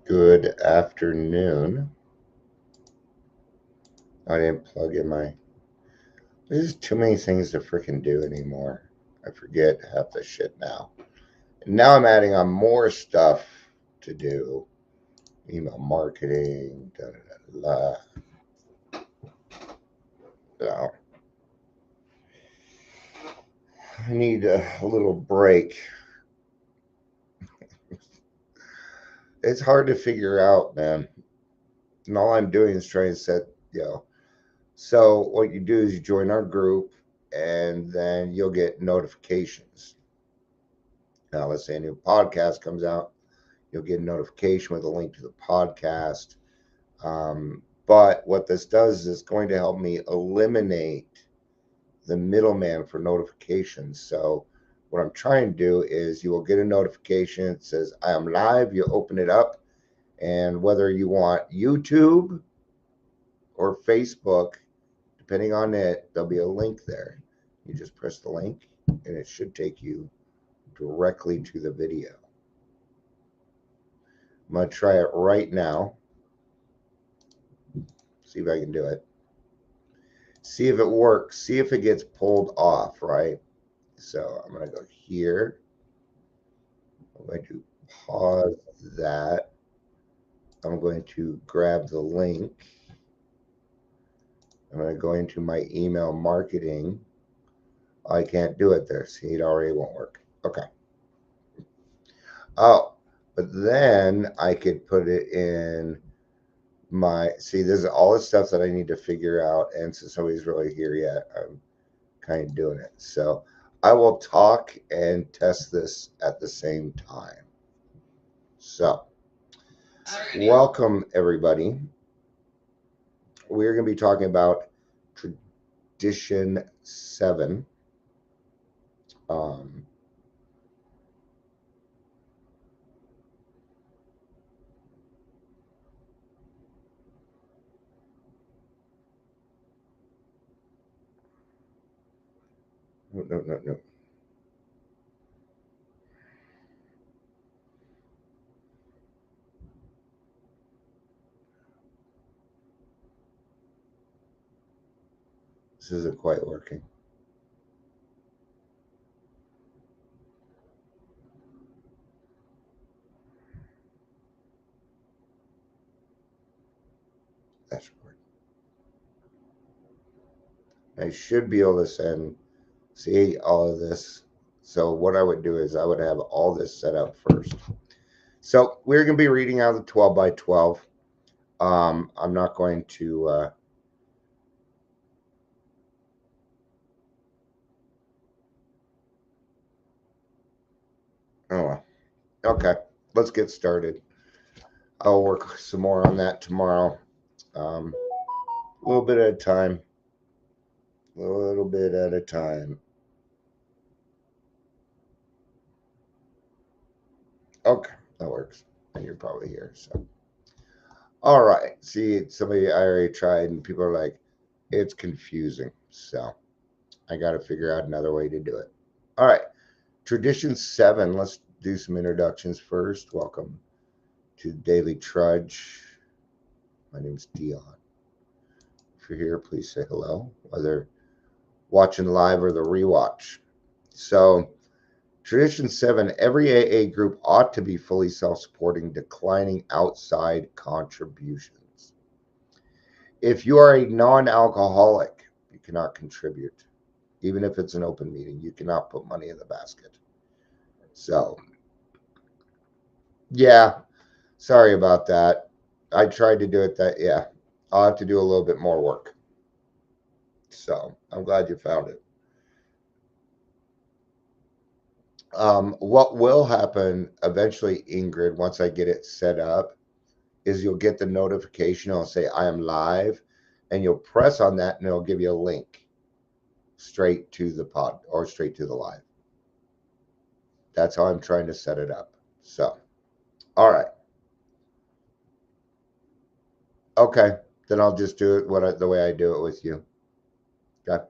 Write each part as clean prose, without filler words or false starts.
Good afternoon. I didn't plug in my. There's too many things to freaking do anymore. I forget half the shit now. And now I'm adding on more stuff to do. Email marketing, da da da da. I need a little break. It's hard to figure out, man. And all I'm doing is trying to set. So what you do is you join our group, and then you'll get notifications. Now, let's say a new podcast comes out, you'll get a notification with a link to the podcast. But what this does is going to help me eliminate the middleman for notifications. So, what I'm trying to do is you will get a notification. It says, I am live. You open it up, and whether you want YouTube or Facebook, depending on it, there'll be a link there. You just press the link, and it should take you directly to the video. I'm going to try it right now. See if I can do it. See if it works. See if it gets pulled off, right? So I'm going to go here. I'm going to pause that. I'm going to grab the link. I'm going to go into my email marketing. I can't do it there. See, it already won't work. Okay. Oh, but then I could put it in see, this is all the stuff that I need to figure out. And since nobody's really here yet, I'm kind of doing it. So I will talk and test this at the same time. So, welcome everybody. We're going to be talking about Tradition 7. No. This isn't quite working. Dashboard. I should be able to see all of this. So what I would do is I would have all this set up first. So we're going to be reading out of the 12 by 12. I'm not going to. Oh, well. Okay. Let's get started. I'll work some more on that tomorrow. A little bit at a time. A little bit at a time. Okay, that works. And you're probably here. So, all right. See, somebody I already tried, and people are like, it's confusing. So, I got to figure out another way to do it. All right. Tradition 7. Let's do some introductions first. Welcome to Daily Trudge. My name's Dion. If you're here, please say hello, whether watching live or the rewatch. So, Tradition 7, every AA group ought to be fully self-supporting, declining outside contributions. If you are a non-alcoholic, you cannot contribute. Even if it's an open meeting, you cannot put money in the basket. So, yeah, sorry about that. I tried to do it yeah, I'll have to do a little bit more work. So, I'm glad you found it. What will happen eventually, Ingrid, once I get it set up, is you'll get the notification. It'll say, I am live, and you'll press on that, and it'll give you a link straight to the pod or straight to the live. That's how I'm trying to set it up. So, all right. Okay. Then I'll just do it the way I do it with you. Okay.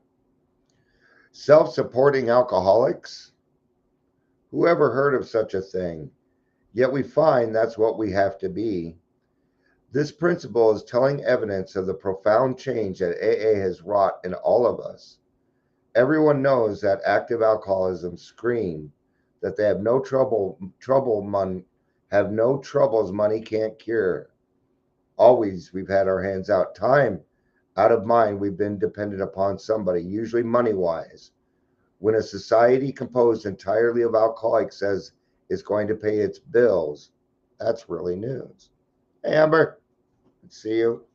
Self supporting alcoholics? Who ever heard of such a thing? Yet we find that's what we have to be. This principle is telling evidence of the profound change that AA has wrought in all of us. Everyone knows that active alcoholism scream that they have no have no troubles money can't cure. Always we've had our hands out. Time out of mind, we've been dependent upon somebody, usually money wise. When a society composed entirely of alcoholics says it's going to pay its bills, that's really news. Hey, Amber, good to see you.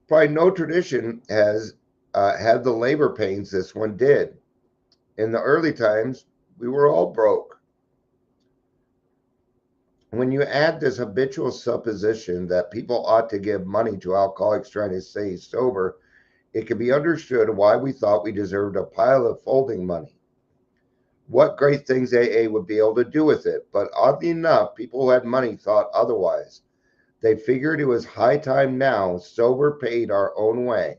Probably no tradition has had the labor pains this one did. In the early times, we were all broke. When you add this habitual supposition that people ought to give money to alcoholics trying to stay sober, it can be understood why we thought we deserved a pile of folding money. What great things AA would be able to do with it, but oddly enough, people who had money thought otherwise. They figured it was high time now, sober paid our own way.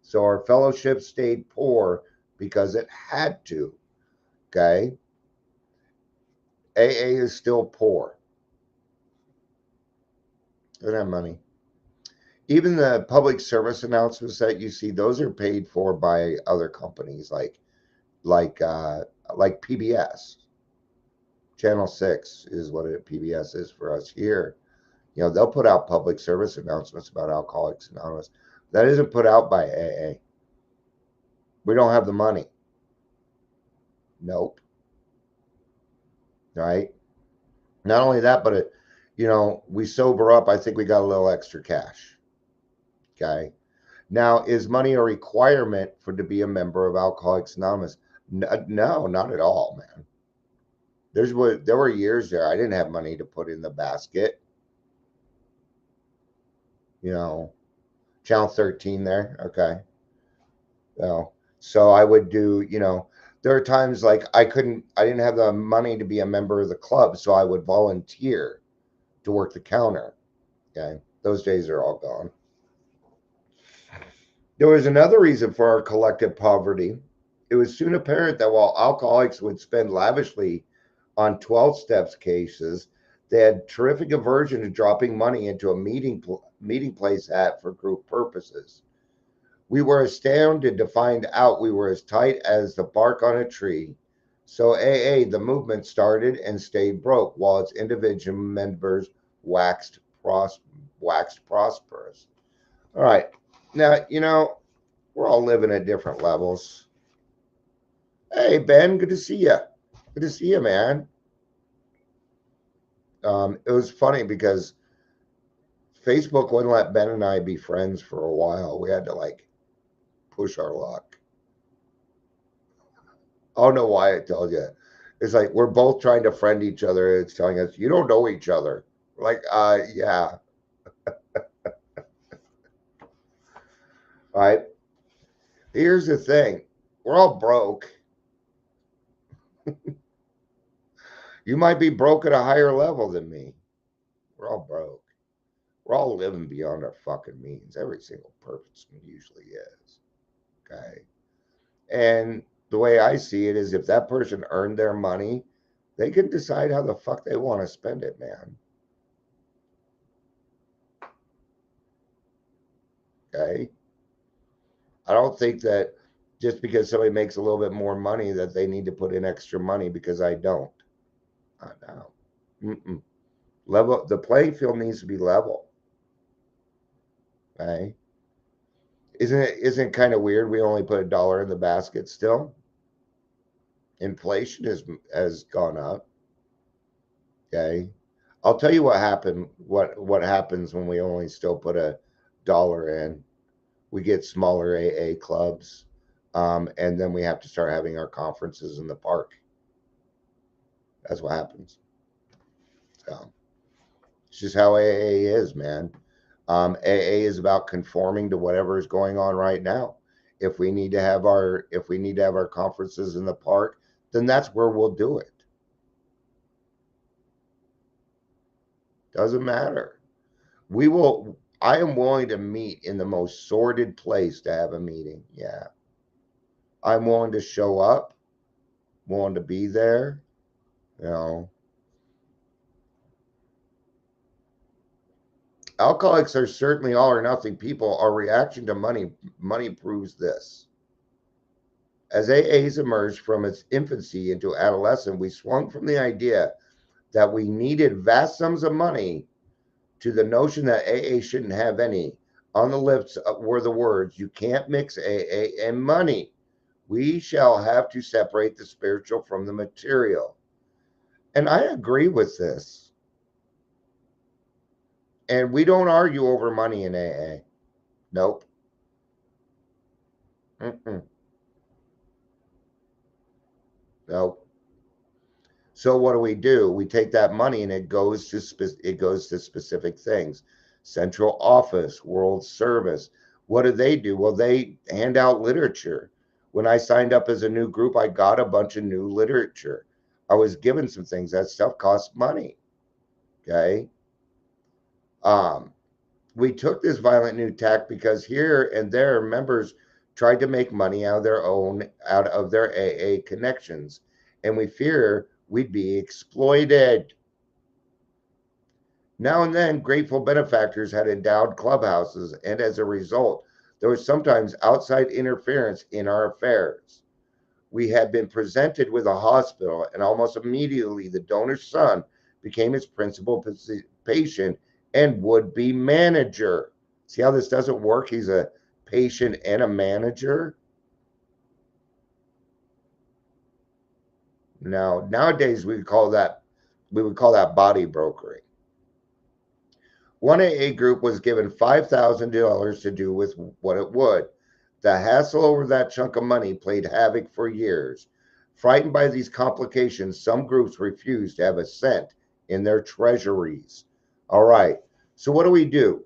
So our fellowship stayed poor because it had to. Okay? AA is still poor. They don't have money. Even the public service announcements that you see, those are paid for by other companies like like PBS. Channel 6 is what PBS is for us here. You know, they'll put out public service announcements about Alcoholics Anonymous. That isn't put out by AA. We don't have the money. Nope. Right? Not only that, but we sober up. I think we got a little extra cash. Okay. Now, is money a requirement for to be a member of Alcoholics Anonymous? No, not at all, man. There were years there I didn't have money to put in the basket. Channel 13 there. Okay. So I would do, there are times like I didn't have the money to be a member of the club, so I would volunteer to work the counter. Okay. Those days are all gone. There was another reason for our collective poverty. It was soon apparent that while alcoholics would spend lavishly on 12 steps cases, they had terrific aversion to dropping money into a meeting place hat for group purposes. We were astounded to find out we were as tight as the bark on a tree. So AA, the movement, started and stayed broke while its individual members waxed prosperous. All right. Now, we're all living at different levels. Hey, Ben, good to see you. Good to see you, man. It was funny because Facebook wouldn't let Ben and I be friends for a while. We had to push our luck. I don't know why I told you. It's like we're both trying to friend each other. It's telling us you don't know each other. We're like, yeah. All right. Here's the thing. We're all broke. You might be broke at a higher level than me. We're all broke. We're all living beyond our fucking means. Every single person usually is. Okay. And the way I see it is if that person earned their money, they can decide how the fuck they want to spend it, man. Okay. I don't think that just because somebody makes a little bit more money that they need to put in extra money because I don't. I know. Mm-mm. Level. The playing field needs to be level. Okay. Isn't it kind of weird? We only put $1 in the basket still. Inflation has gone up. Okay. I'll tell you what happened. What happens when we only still put $1 in? We get smaller AA clubs, and then we have to start having our conferences in the park. That's what happens. So it's just how AA is, man. AA is about conforming to whatever is going on right now. If we need to have our conferences in the park, then that's where we'll do it. Doesn't matter. We will. I am willing to meet in the most sordid place to have a meeting. Yeah. I'm willing to show up, willing to be there, you know. Alcoholics are certainly all or nothing people. Our reaction to money proves this. As AA's emerged from its infancy into adolescence, we swung from the idea that we needed vast sums of money to the notion that AA shouldn't have any. On the lips were the words, you can't mix AA and money. We shall have to separate the spiritual from the material. And I agree with this. And we don't argue over money in AA. Nope. Mm-mm. Nope. So what do? We take that money and it goes to specific things. Central office, world service. What do? Well, they hand out literature. When I signed up as a new group, I got a bunch of new literature. I was given some things. That stuff costs money. Okay. Um, we took this violent new tack because here and there members tried to make money out of their AA connections, and we fear we'd be exploited. Now and then, grateful benefactors had endowed clubhouses, and as a result, there was sometimes outside interference in our affairs. We had been presented with a hospital, and almost immediately the donor's son became its principal patient and would be manager. See how this doesn't work? He's a patient and a manager. Now, nowadays we would call that body brokering. One AA group was given $5,000 to do with what it would. The hassle over that chunk of money played havoc for years. Frightened by these complications, some groups refused to have a cent in their treasuries. All right, so what do?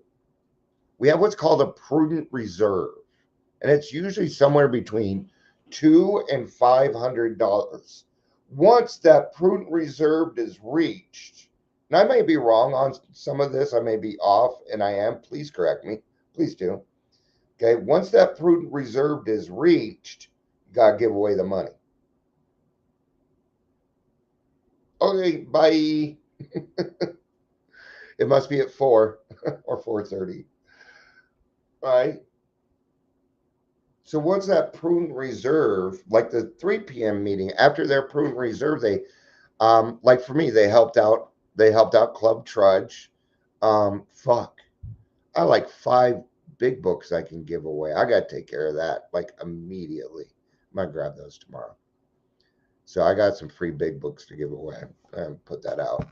We have what's called a prudent reserve, and it's usually somewhere between $200 and $500. Once that prudent reserve is reached, and I may be wrong on some of this, I may be off, and I am, please correct me. Please do. Okay, once that prudent reserve is reached, you got to give away the money. Okay, bye. It must be at 4 or 4:30. All right. So once that prudent reserve, like the 3 p.m. meeting, after their prudent reserve, they like for me, they helped out Club Trudge. Fuck. I like 5 big books I can give away. I gotta take care of that like immediately. I'm gonna grab those tomorrow. So I got some free big books to give away and put that out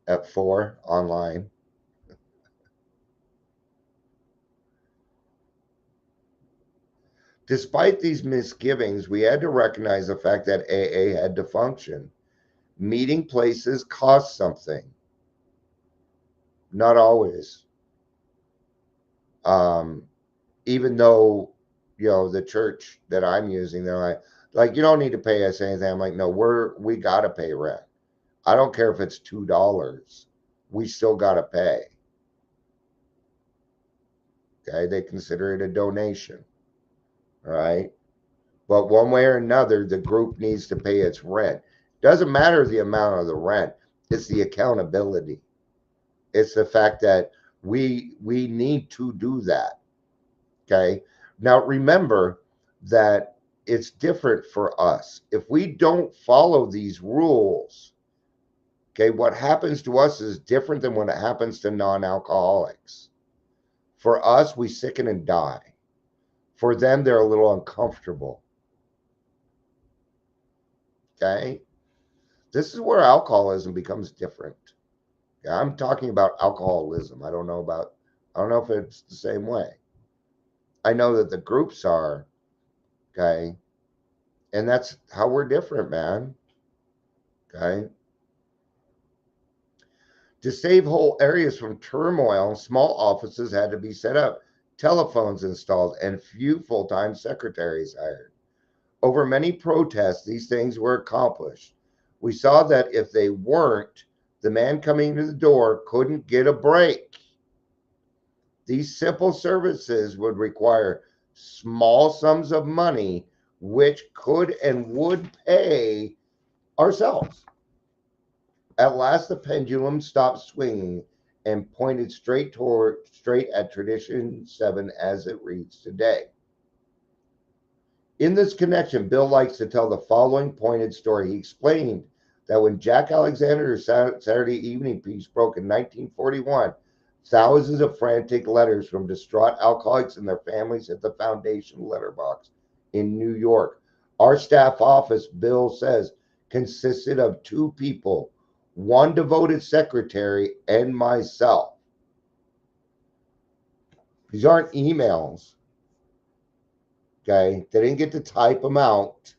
at 4 online. Despite these misgivings, we had to recognize the fact that AA had to function. Meeting places cost something. Not always. Um, Even though, the church that I'm using, they're like, you don't need to pay us anything. I'm like, no, we gotta pay rent. I don't care if it's $2. We still gotta pay. Okay, they consider it a donation. All right. But one way or another, the group needs to pay its rent. Doesn't matter the amount of the rent, it's the accountability. It's the fact that we need to do that. Okay. Now remember that it's different for us. If we don't follow these rules, okay, what happens to us is different than what happens to non-alcoholics. For us, we sicken and die. For them, they're a little uncomfortable. Okay. This is where alcoholism becomes different. Yeah, I'm talking about alcoholism. I don't know if it's the same way. I know that the groups are, okay, and that's how we're different, man. Okay. To save whole areas from turmoil, small offices had to be set up, telephones installed, and few full time secretaries hired. Over many protests, these things were accomplished. We saw that if they weren't, the man coming to the door couldn't get a break. These simple services would require small sums of money, which could and would pay ourselves. At last, the pendulum stopped swinging and pointed straight at Tradition 7 as it reads today. In this connection, Bill likes to tell the following pointed story. He explained that when Jack Alexander's Saturday evening piece broke in 1941, thousands of frantic letters from distraught alcoholics and their families hit the foundation letterbox in New York. Our staff office, Bill says, consisted of two people, one devoted secretary, and myself. These aren't emails. Okay, they didn't get to type them out.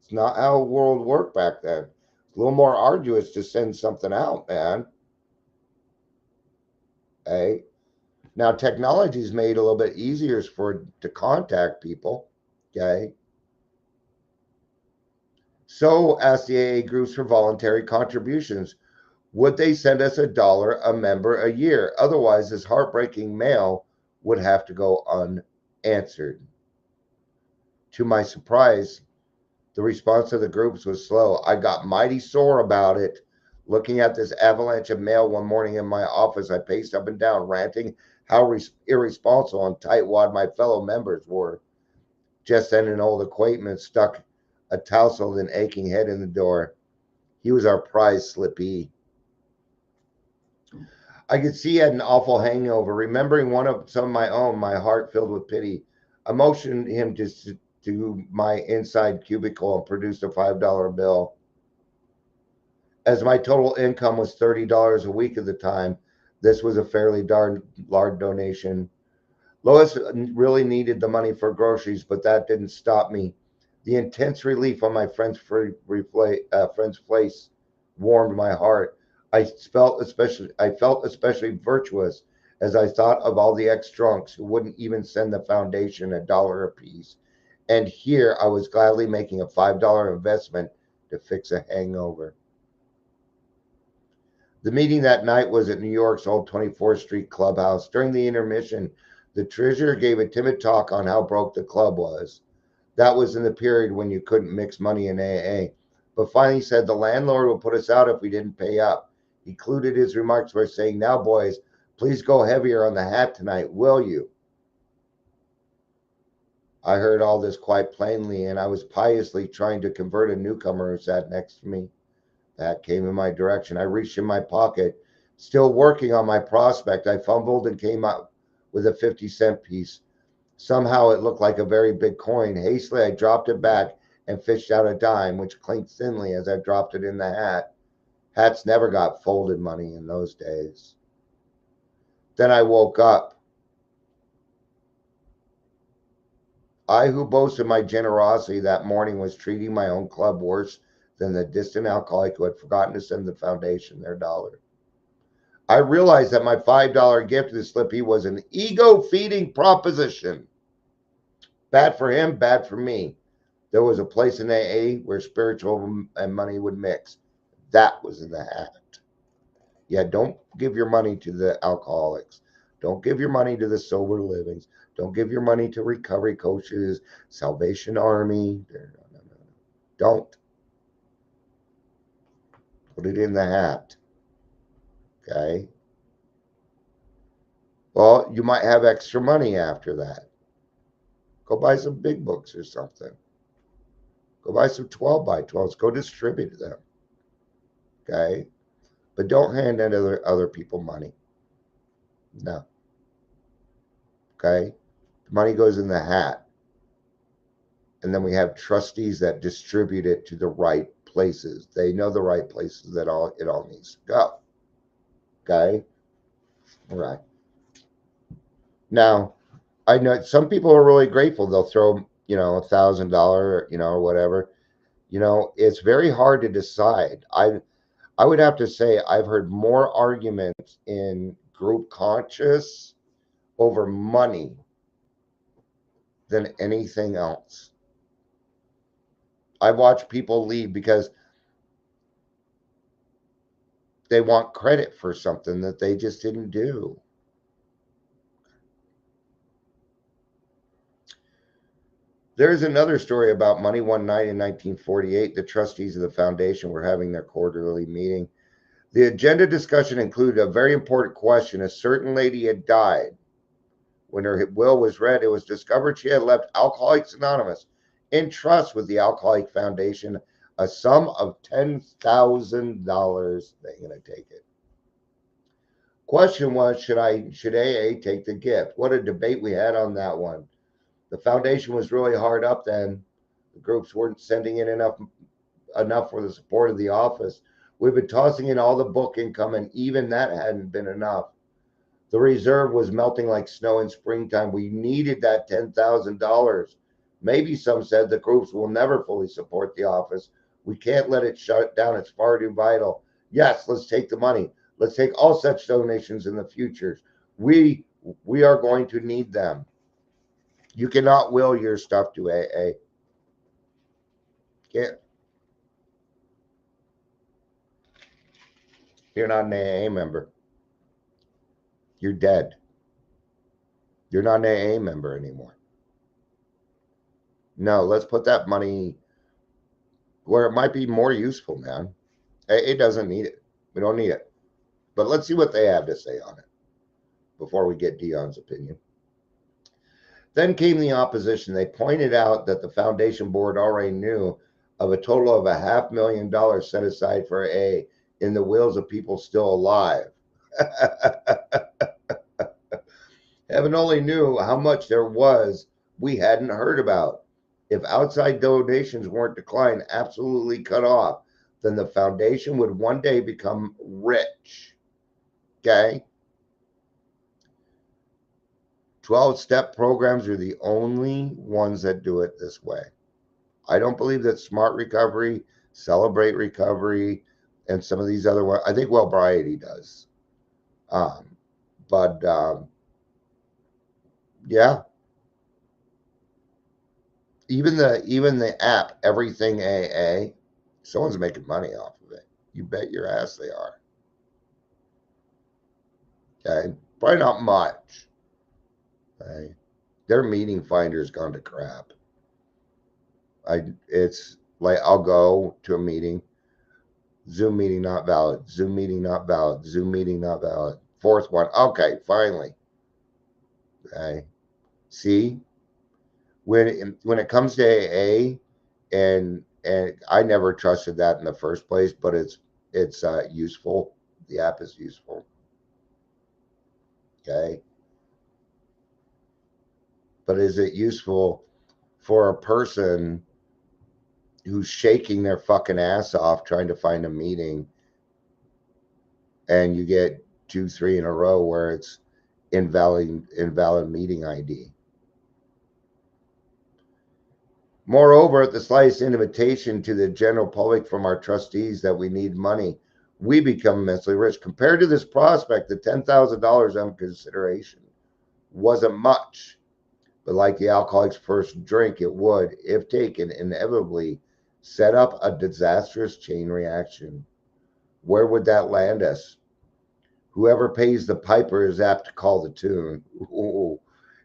It's not how the world worked back then. It's a little more arduous to send something out, man. Okay. Now technology's made a little bit easier to contact people. Okay. So asked the AA groups for voluntary contributions. Would they send us $1 a member a year? Otherwise, this heartbreaking mail would have to go unanswered. To my surprise, the response of the groups was slow. I got mighty sore about it. Looking at this avalanche of mail one morning in my office, I paced up and down, ranting how irresponsible and tightwad my fellow members were. Just then, an old acquaintance stuck a tousled and aching head in the door. He was our prize slippee. I could see he had an awful hangover. Remembering some of my own, my heart filled with pity. I motioned him to my inside cubicle and produced a $5 bill. As my total income was $30 a week at the time, this was a fairly large donation. Lois really needed the money for groceries, but that didn't stop me. The intense relief on my friend's face warmed my heart. I felt especially virtuous as I thought of all the ex-drunks who wouldn't even send the foundation $1 apiece. And here I was gladly making a $5 investment to fix a hangover. The meeting that night was at New York's old 24th Street clubhouse. During the intermission, the treasurer gave a timid talk on how broke the club was. That was in the period when you couldn't mix money in AA. But finally said the landlord will put us out if we didn't pay up. He concluded his remarks by saying, now, boys, please go heavier on the hat tonight, will you? I heard all this quite plainly, and I was piously trying to convert a newcomer who sat next to me. That came in my direction. I reached in my pocket. Still working on my prospect, I fumbled and came up with a 50-cent piece. Somehow it looked like a very big coin. Hastily, I dropped it back and fished out a dime, which clinked thinly as I dropped it in the hat. Hats never got folded money in those days. Then I woke up. I, who boasted my generosity that morning, was treating my own club worse than the distant alcoholic who had forgotten to send the foundation their $1. I realized that my $5 gift to the Slippy was an ego-feeding proposition. Bad for him, bad for me. There was a place in AA where spiritual and money would mix. That was in the hat. Yeah, don't give your money to the alcoholics. Don't give your money to the sober livings. Don't give your money to recovery coaches, Salvation Army. No. Don't. Put it in the hat. Okay? Well, you might have extra money after that. Go buy some big books or something. Go buy some 12 by 12s. Go distribute them. Okay? But don't hand other people money. No. Okay? The money goes in the hat. And then we have trustees that distribute it to the right places. They know the right places that it all needs to go. Okay? All right. Now, I know some people are really grateful. They'll throw, $1,000, or whatever. It's very hard to decide. I would have to say I've heard more arguments in group conscious over money than anything else. I've watched people leave because they want credit for something that they just didn't do. There's another story about money. One night in 1948, the trustees of the foundation were having their quarterly meeting. The agenda discussion included a very important question. A certain lady had died. When her will was read, it was discovered she had left Alcoholics Anonymous in trust with the Alcoholic Foundation a sum of $10,000. They're going to take it. Question was, should AA take the gift? What a debate we had on that one. The foundation was really hard up then. The groups weren't sending in enough for the support of the office. We've been tossing in all the book income, and even that hadn't been enough. The reserve was melting like snow in springtime. We needed that $10,000. Maybe some said the groups will never fully support the office. We can't let it shut down. It's far too vital. Yes, let's take the money. Let's take all such donations in the future. We are going to need them. You cannot will your stuff to AA. Can't. You're not an AA member. You're dead. You're not an AA member anymore. No, let's put that money where it might be more useful, man. AA doesn't need it. We don't need it. But let's see what they have to say on it before we get Dion's opinion. Then came the opposition. They pointed out that the foundation board already knew of a total of $500,000 set aside for AA in the wills of people still alive. Heaven only knew how much there was we hadn't heard about. If outside donations weren't declined, absolutely cut off, then the foundation would one day become rich. Okay? 12-step programs are the only ones that do it this way. I don't believe that Smart Recovery, Celebrate Recovery, and some of these other ones, I think Wellbriety does. But yeah, even the app Everything AA, someone's making money off of it. You bet your ass they are. Okay, probably not much. Okay? Their meeting finder's gone to crap. It's like I'll go to a meeting, Zoom meeting not valid, Zoom meeting not valid, Zoom meeting not valid. Fourth one, okay, finally. Okay, see, when it comes to AA, and I never trusted that in the first place, but it's useful. The app is useful. Okay, but is it useful for a person who's shaking their fucking ass off trying to find a meeting, and you get 2, 3 in a row where it's invalid meeting ID? Moreover, at the slightest invitation to the general public from our trustees that we need money, we become immensely rich. Compared to this prospect, the $10,000 on consideration wasn't much. But like the alcoholic's first drink, it would, if taken, inevitably set up a disastrous chain reaction. Where would that land us? Whoever pays the piper is apt to call the tune. Ooh.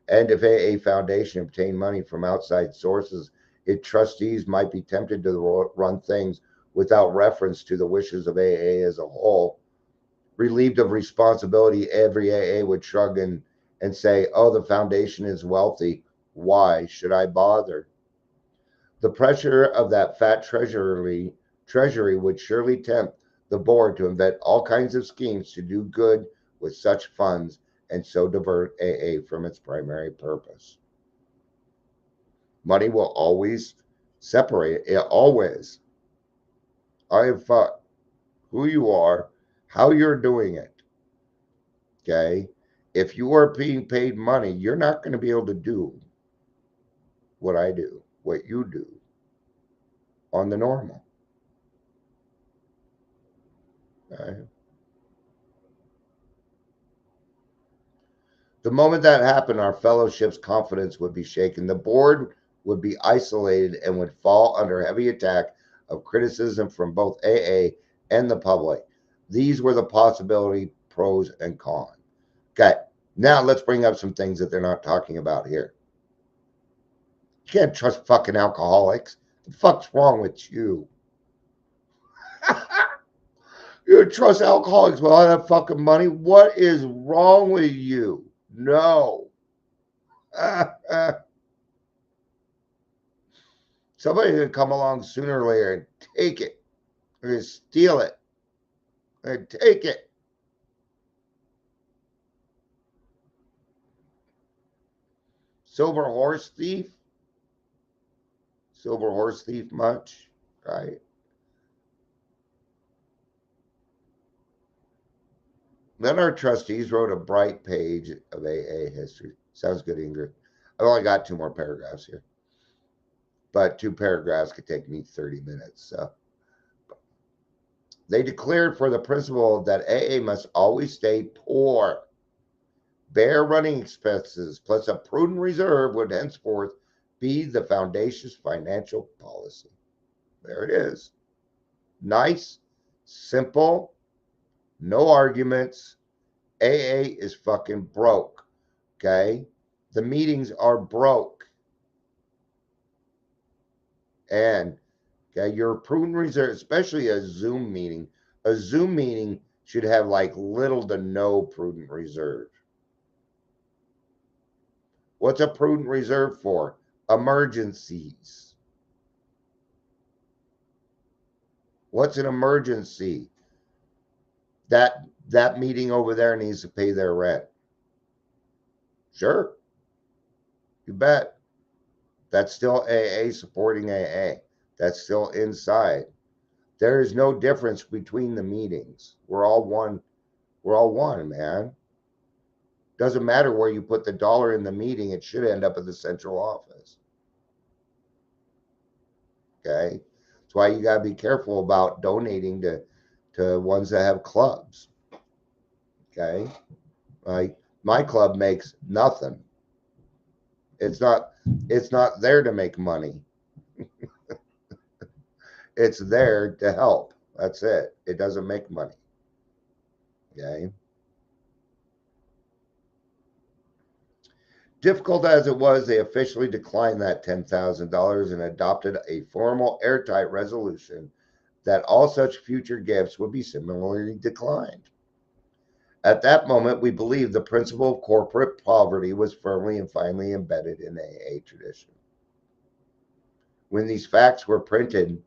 And if AA Foundation obtained money from outside sources, its trustees might be tempted to run things without reference to the wishes of AA as a whole. Relieved of responsibility, every AA would shrug and say, oh, the foundation is wealthy. Why should I bother? The pressure of that fat treasury would surely tempt the board to invent all kinds of schemes to do good with such funds and so divert AA from its primary purpose. Money will always separate it, always. I have thought who you are, how you're doing it. Okay? If you are being paid money, you're not going to be able to do what I do, what you do on the normal. Okay? The moment that happened, our fellowship's confidence would be shaken. The board would be isolated and would fall under heavy attack of criticism from both AA and the public. These were the possibility, pros and cons. Okay, now let's bring up some things that they're not talking about here. You can't trust fucking alcoholics. The fuck's wrong with you? You trust alcoholics with all that fucking money? What is wrong with you? No. Somebody's gonna come along sooner or later and take it. They're gonna steal it. And take it. Silver horse thief? Silver horse thief much? Right. Then our trustees wrote a bright page of AA history. Sounds good, Ingrid. I've only got 2 more paragraphs here. But 2 paragraphs could take me 30 minutes. So they declared for the principle that AA must always stay poor. Bare running expenses plus a prudent reserve would henceforth be the foundation's financial policy. There it is. Nice, simple, no arguments. AA is fucking broke. Okay? The meetings are broke. And okay, your prudent reserve, especially a Zoom meeting should have like little to no prudent reserve. What's a prudent reserve for? Emergencies. What's an emergency? That meeting over there needs to pay their rent. Sure. You bet. That's still AA supporting AA. That's still inside. There is no difference between the meetings. We're all one. We're all one, man. Doesn't matter where you put the dollar in the meeting, it should end up at the central office. Okay? That's why you got to be careful about donating to ones that have clubs. Okay? Like my club makes nothing. It's not there to make money. It's there to help. That's it. It doesn't make money. Okay? Difficult as it was, they officially declined that $10,000 and adopted a formal airtight resolution that all such future gifts would be similarly declined. At that moment, we believed the principle of corporate poverty was firmly and finally embedded in AA tradition. When these facts were printed,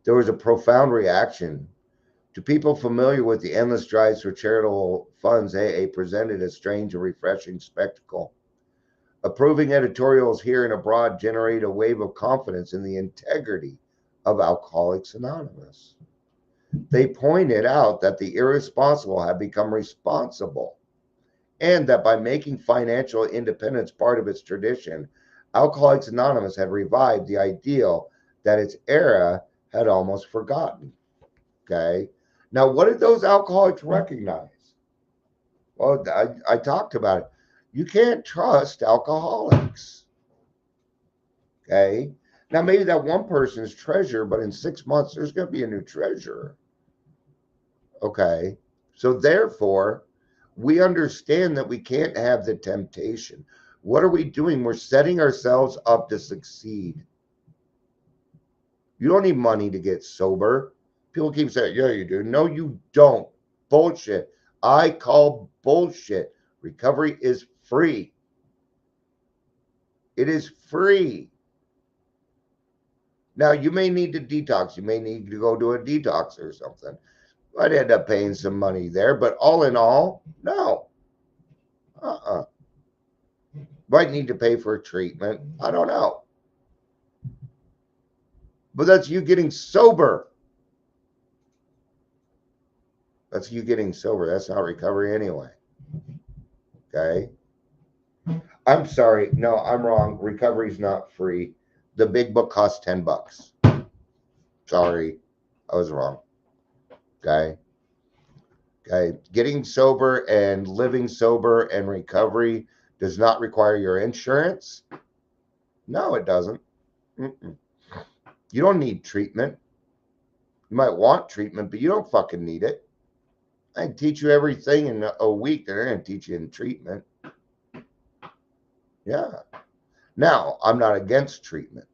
there was a profound reaction. To people familiar with the endless drives for charitable funds, AA presented a strange and refreshing spectacle. Approving editorials here and abroad generate a wave of confidence in the integrity of Alcoholics Anonymous. They pointed out that the irresponsible have become responsible, and that by making financial independence part of its tradition, Alcoholics Anonymous had revived the ideal that its era had almost forgotten. Okay. Now, what did those alcoholics recognize? Well, I talked about it. You can't trust alcoholics. Okay. Now, maybe that one person is treasurer, but in 6 months, there's going to be a new treasurer. Okay. So, therefore, we understand that we can't have the temptation. What are we doing? We're setting ourselves up to succeed. You don't need money to get sober. People keep saying, yeah, you do. No, you don't. Bullshit. I call bullshit. Recovery is free. It is free. Now, you may need to detox. You may need to go do a detox or something. I'd end up paying some money there, but all in all, no. Might need to pay for a treatment. I don't know. But that's you getting sober. That's you getting sober. That's not recovery anyway. Okay. I'm sorry. No, I'm wrong. Recovery's not free. The big book costs $10. Sorry. I was wrong. Okay. Okay. Getting sober and living sober and recovery does not require your insurance. No, it doesn't. Mm-mm. You don't need treatment. You might want treatment, but you don't fucking need it. I can teach you everything in a week. They're going to teach you in treatment. Yeah. Now, I'm not against treatment.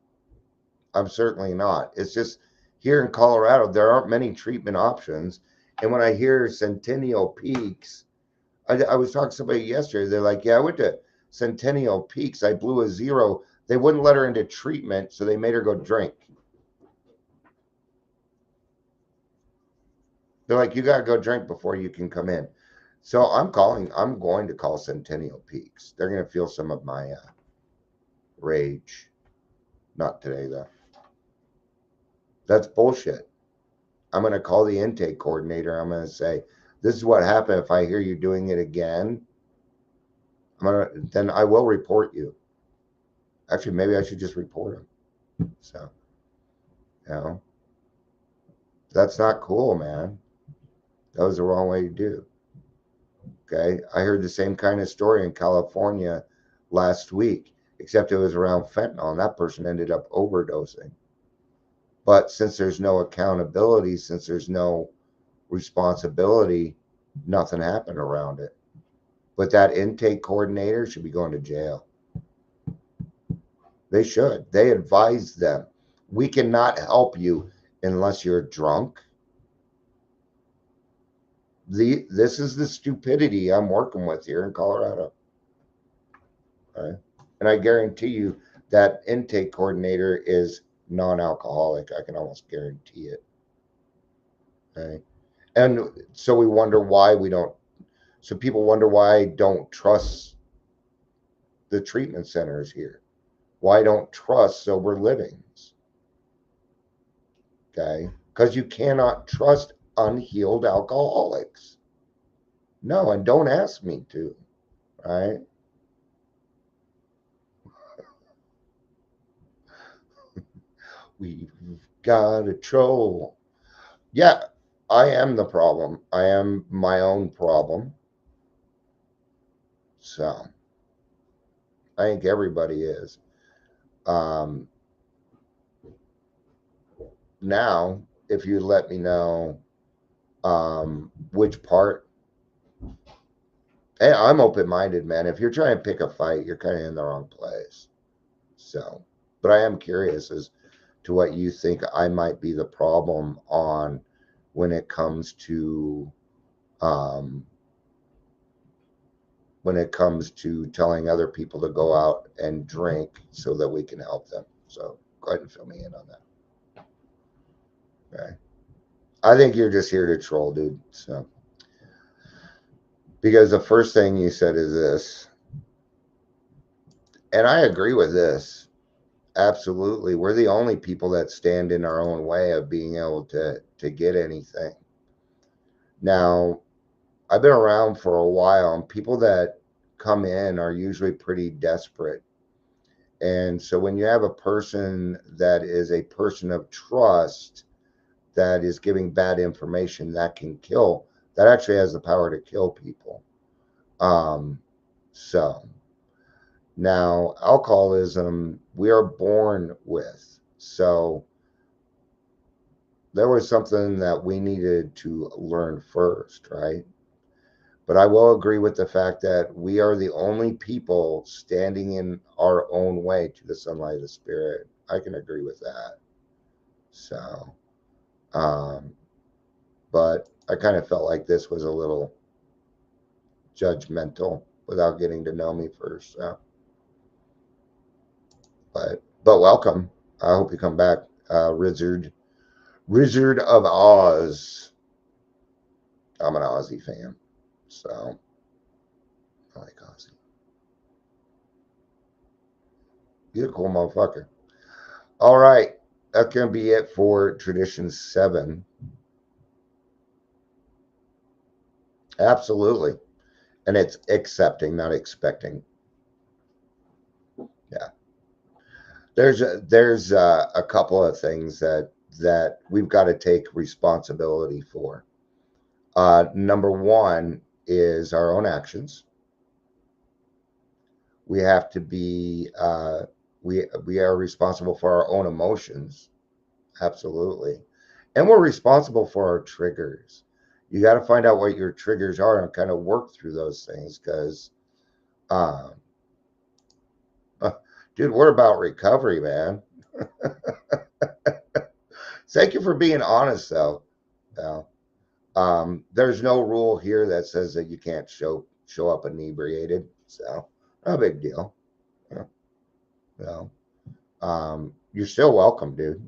I'm certainly not. It's just here in Colorado, there aren't many treatment options. And when I hear Centennial Peaks, I was talking to somebody yesterday. They're like, yeah, I went to Centennial Peaks. I blew a zero. They wouldn't let her into treatment, so they made her go drink. They're like, you got to go drink before you can come in. So I'm going to call Centennial Peaks. They're going to feel some of my rage. Not today, though. That's bullshit. I'm going to call the intake coordinator. I'm going to say, this is what happened. If I hear you doing it again, then I will report you. Actually, maybe I should just report him. So, you know, that's not cool, man. That was the wrong way to do. Okay. I heard the same kind of story in California last week, except it was around fentanyl, and that person ended up overdosing. But since there's no accountability, since there's no responsibility, nothing happened around it. But that intake coordinator should be going to jail. They should. They advise them. We cannot help you unless you're drunk. This is the stupidity I'm working with here in Colorado. Okay? And I guarantee you that intake coordinator is non-alcoholic. I can almost guarantee it. Okay? And so we wonder why we don't. So people wonder why I don't trust the treatment centers here. Why I don't trust sober livings. Okay? Because you cannot trust unhealed alcoholics. No, and don't ask me to. Right? We've got a troll. Yeah, I am the problem. I am my own problem. So I think everybody is. Um, Now, if you let me know which part, hey, I'm open minded, man. If you're trying to pick a fight, you're kind of in the wrong place. So, but I am curious as to what you think I might be the problem on when it comes to um, telling other people to go out and drink so that we can help them. So go ahead and fill me in on that. Okay. I think you're just here to troll, dude. So because the first thing you said is this, and I agree with this. Absolutely. We're the only people that stand in our own way of being able to get anything. Now, I've been around for a while, and people that come in are usually pretty desperate. And so when you have a person that is a person of trust that is giving bad information that can kill, that actually has the power to kill people. Um, so now alcoholism, we are born with. So there was something that we needed to learn first, right? But I will agree with the fact that we are the only people standing in our own way to the sunlight of the spirit. I can agree with that. So, um, but I kind of felt like this was a little judgmental without getting to know me first. So, but welcome. I hope you come back, Wizard of Oz. I'm an Ozzy fan, so I like Ozzy. You're a cool motherfucker. All right, that's gonna be it for Tradition 7. Absolutely, and it's accepting, not expecting. Yeah, there's a couple of things that we've got to take responsibility for. Number one is our own actions. We have to be we are responsible for our own emotions. Absolutely. And we're responsible for our triggers. You got to find out what your triggers are and kind of work through those things because, um, uh, Dude, we're about recovery, man. Thank you for being honest, though. Uh, there's no rule here that says that you can't show up inebriated, so no big deal. Yeah, no. You're still welcome, dude.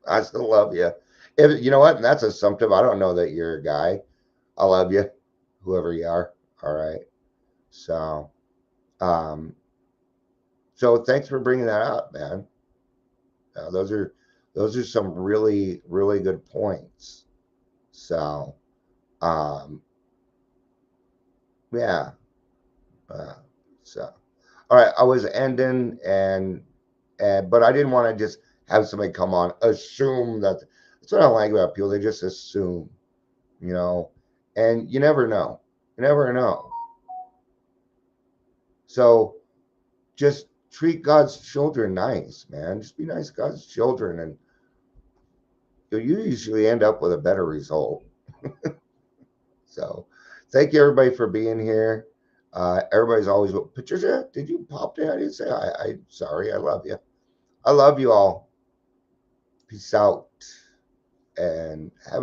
I still love you. If you know what, and that's assumptive. I don't know that you're a guy. I love you, whoever you are. All right. So, um, so thanks for bringing that up, man. Those are some really really good points. So, um, yeah. Uh, so, all right. I was ending and but I didn't want to just have somebody come on assume that. That's what I like about people. They just assume, you know, and you never know. You never know. So just treat God's children nice, man. Just be nice to God's children, and you usually end up with a better result. So thank you everybody for being here. Everybody's always, Patricia, did you pop in? I didn't say I sorry. I love you. I love you all. Peace out and have